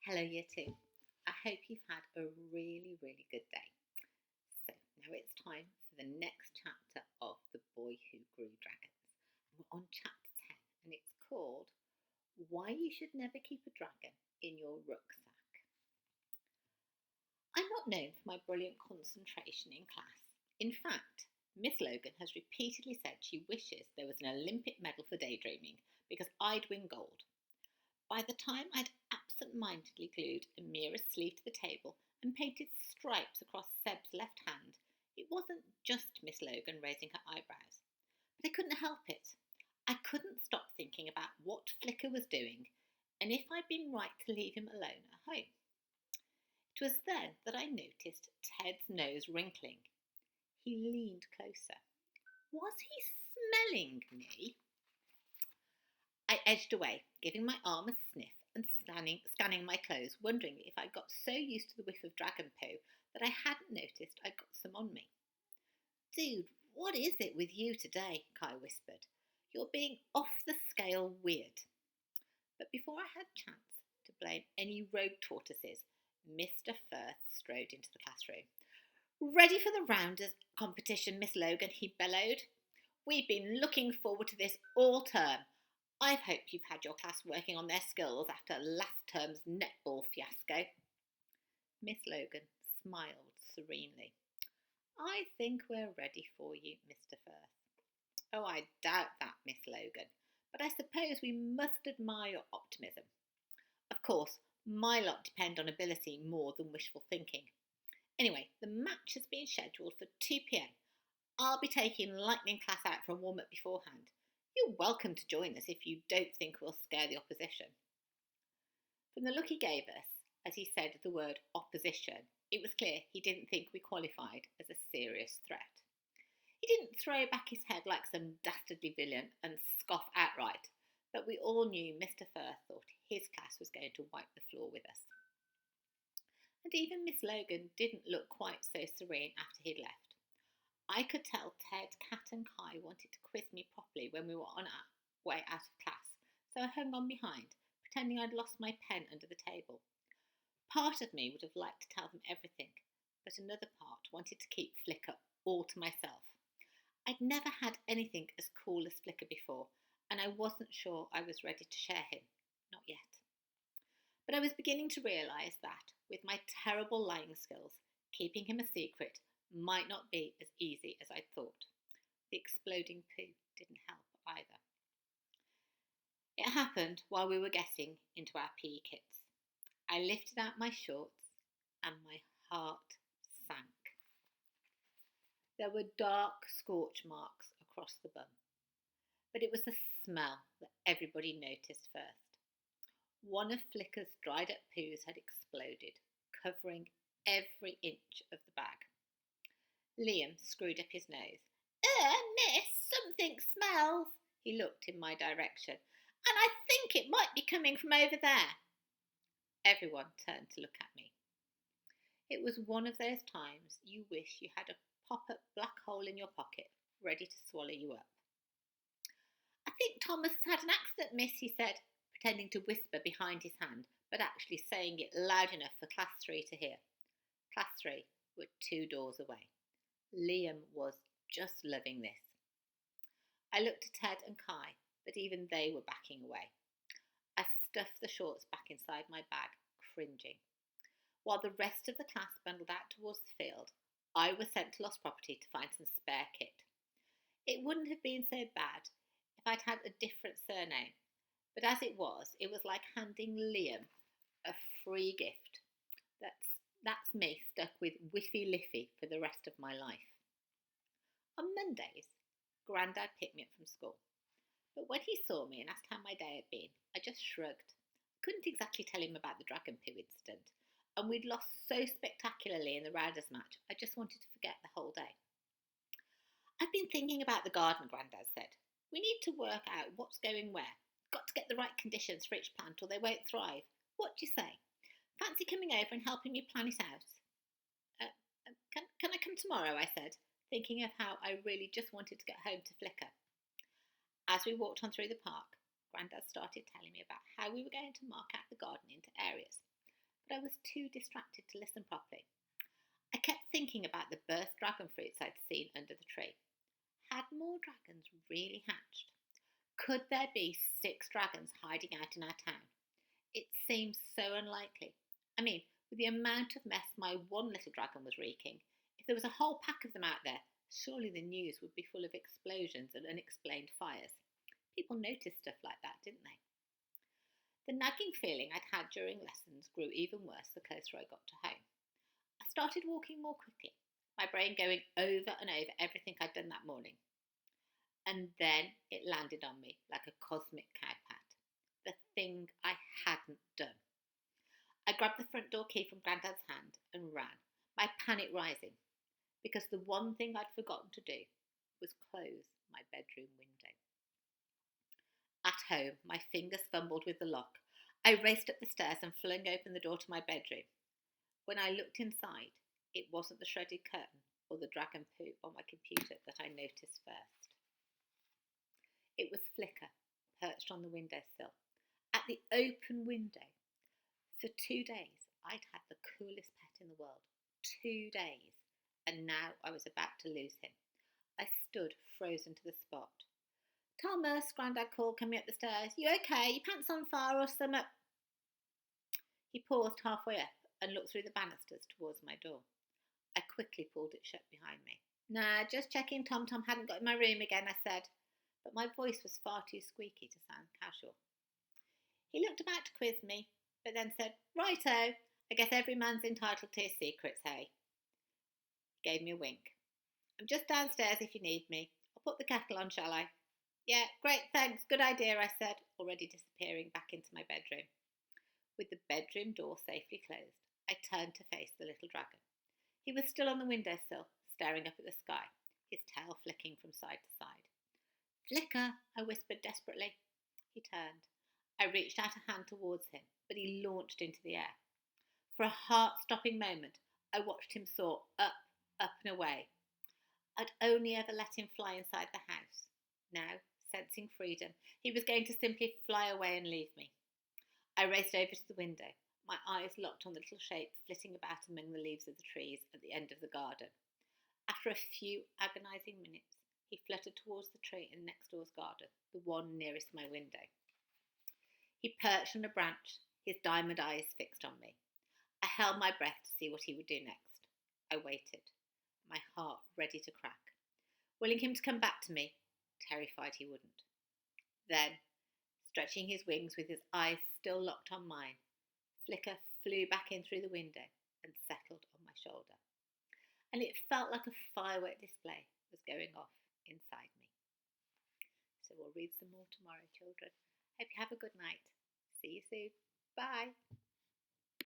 Hello, Year 2. I hope you've had a really good day. So, now it's time for the next chapter of The Boy Who Grew Dragons. We're on chapter 10, and it's called Why You Should Never Keep a Dragon in Your Rucksack. I'm not known for my brilliant concentration in class. In fact, Miss Logan has repeatedly said she wishes there was an Olympic medal for daydreaming because I'd win gold. By the time I'd absent-mindedly glued Amira's sleeve to the table and painted stripes across Seb's left hand, it wasn't just Miss Logan raising her eyebrows. But I couldn't help it. I couldn't stop thinking about what Flicker was doing and if I'd been right to leave him alone at home. It was then that I noticed Ted's nose wrinkling. He leaned closer. Was he smelling me? I edged away, giving my arm a sniff and scanning my clothes, wondering if I'd got so used to the whiff of dragon poo that I hadn't noticed I'd got some on me. Dude, what is it with you today? Kai whispered. You're being off the scale weird. But before I had a chance to blame any rogue tortoises, Mr. Firth strode into the classroom. Ready for the rounders competition, Miss Logan, he bellowed. We've been looking forward to this all term. I hope you've had your class working on their skills after last term's netball fiasco. Miss Logan smiled serenely. I think we're ready for you, Mr. Firth. Oh, I doubt that, Miss Logan, but I suppose we must admire your optimism. Of course, my lot depend on ability more than wishful thinking. Anyway, the match has been scheduled for 2 p.m. I'll be taking Lightning class out for a warm-up beforehand. You're welcome to join us if you don't think we'll scare the opposition. From the look he gave us as he said the word opposition, it was clear he didn't think we qualified as a serious threat. He didn't throw back his head like some dastardly villain and scoff outright, but we all knew Mr. Firth thought his class was going to wipe the floor with us. And even Miss Logan didn't look quite so serene after he'd left. I could tell Ted, Kat and Kai wanted to quiz me properly when we were on our way out of class, so I hung on behind, pretending I'd lost my pen under the table. Part of me would have liked to tell them everything, but another part wanted to keep Flicker all to myself. I'd never had anything as cool as Flicker before, and I wasn't sure I was ready to share him. Not yet. But I was beginning to realise that, with my terrible lying skills, keeping him a secret might not be as easy as I'd thought. The exploding poo didn't help either. It happened while we were getting into our PE kits. I lifted out my shorts and my heart sank. There were dark scorch marks across the bum, but it was the smell that everybody noticed first. One of Flicker's dried up poos had exploded, covering every inch of the bag. Liam screwed up his nose. Miss, something smells. He looked in my direction, and I think it might be coming from over there. Everyone turned to look at me. It was one of those times you wish you had a pop-up black hole in your pocket, ready to swallow you up. I think Thomas has had an accident, miss, he said, pretending to whisper behind his hand, but actually saying it loud enough for Class 3 to hear. Class 3 were 2 doors away. Liam was just loving this. I looked at Ted and Kai, but even they were backing away. I stuffed the shorts back inside my bag, cringing. While the rest of the class bundled out towards the field, I was sent to Lost Property to find some spare kit. It wouldn't have been so bad if I'd had a different surname, but as it was like handing Liam a free gift. That's me stuck with Whiffy Liffy for the rest of my life. On Mondays, Grandad picked me up from school, but when he saw me and asked how my day had been, I just shrugged. I couldn't exactly tell him about the dragon poo incident, and we'd lost so spectacularly in the rounders match, I just wanted to forget the whole day. I've been thinking about the garden, Grandad said. We need to work out what's going where. Got to get the right conditions for each plant or they won't thrive. What do you say? Fancy coming over and helping me plan it out? Can I come tomorrow, I said, thinking of how I really just wanted to get home to Flicker. As we walked on through the park, Grandad started telling me about how we were going to mark out the garden into areas. but I was too distracted to listen properly. I kept thinking about the burst dragon fruits I'd seen under the tree. Had more dragons really hatched? Could there be 6 dragons hiding out in our town? It seemed so unlikely. I mean, with the amount of mess my one little dragon was wreaking, if there was a whole pack of them out there, surely the news would be full of explosions and unexplained fires. People noticed stuff like that, didn't they? The nagging feeling I'd had during lessons grew even worse the closer I got to home. I started walking more quickly, my brain going over and over everything I'd done that morning. And then it landed on me like a cosmic cowpat. The thing I hadn't done. I grabbed the front door key from Grandad's hand and ran, my panic rising, because the one thing I'd forgotten to do was close my bedroom window. At home, my fingers fumbled with the lock. I raced up the stairs and flung open the door to my bedroom. When I looked inside, it wasn't the shredded curtain or the dragon poo on my computer that I noticed first. It was Flicker, perched on the windowsill, at the open window. For 2 days, I'd had the coolest pet in the world. 2 days. And now I was about to lose him. I stood frozen to the spot. Thomas, Grandad called, coming up the stairs. You okay? Your pants on fire or something? He paused halfway up and looked through the banisters towards my door. I quickly pulled it shut behind me. Nah, just checking Tom hadn't got in my room again, I said, but my voice was far too squeaky to sound casual. He looked about to quiz me, but then said, Righto, I guess every man's entitled to his secrets, hey? He gave me a wink. I'm just downstairs if you need me. I'll put the kettle on, shall I? Yeah, great, thanks, good idea, I said, already disappearing back into my bedroom. With the bedroom door safely closed, I turned to face the little dragon. He was still on the windowsill, staring up at the sky, his tail flicking from side to side. Flicker, I whispered desperately. He turned. I reached out a hand towards him, but he launched into the air. For a heart-stopping moment, I watched him soar up, up and away. I'd only ever let him fly inside the house. Now, sensing freedom, he was going to simply fly away and leave me. I raced over to the window, my eyes locked on the little shape flitting about among the leaves of the trees at the end of the garden. After a few agonising minutes, he fluttered towards the tree in next door's garden, the one nearest my window. He perched on a branch, his diamond eyes fixed on me. I held my breath to see what he would do next. I waited, my heart ready to crack, willing him to come back to me, terrified he wouldn't. Then, stretching his wings with his eyes still locked on mine, Flicker flew back in through the window and settled on my shoulder. And it felt like a firework display was going off inside me. So we'll read some more tomorrow, children. Hope you have a good night. See you soon. Bye.